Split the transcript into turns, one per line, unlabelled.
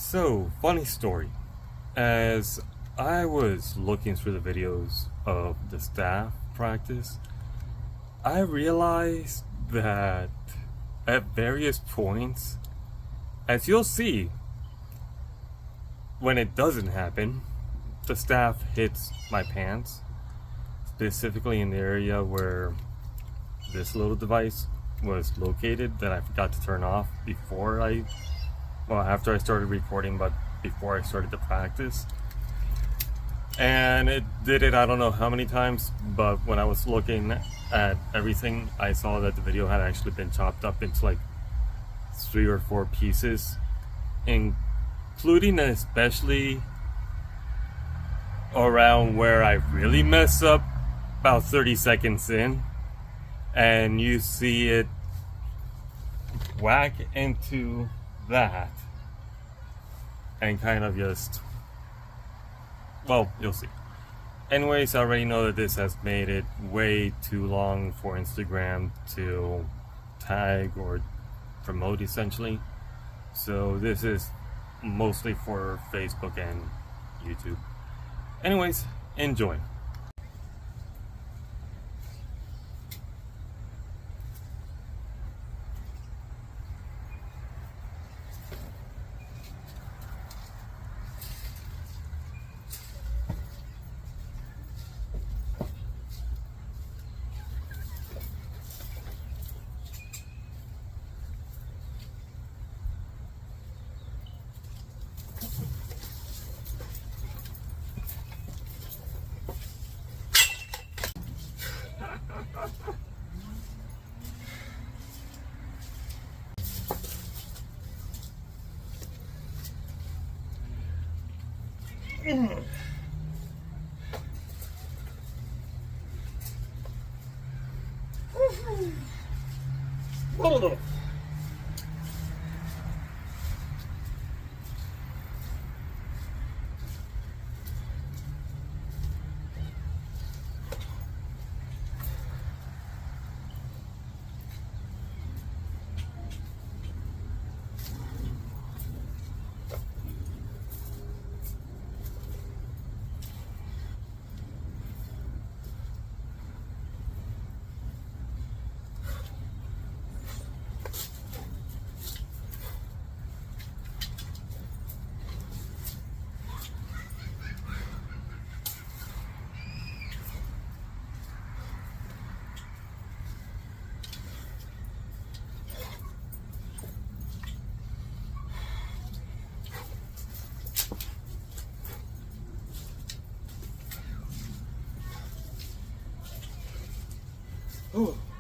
So, funny story. As I was looking through the videos of the staff practice, I realized that at various points, as you'll see, when it doesn't happen, the staff hits my pants, specifically in the area where this little device was located that I forgot to turn off after I started recording, but before I started the practice. And it did it I don't know how many times, but when I was looking at everything, I saw that the video had actually been chopped up into like 3 or 4 pieces, including and especially around where I really mess up about 30 seconds in, and you see it whack into that and kind of just, well, you'll see. Anyways, I already know that this has made it way too long for Instagram to tag or promote, essentially. So this is mostly for Facebook and YouTube. Anyways, enjoy. Hold on. Oh.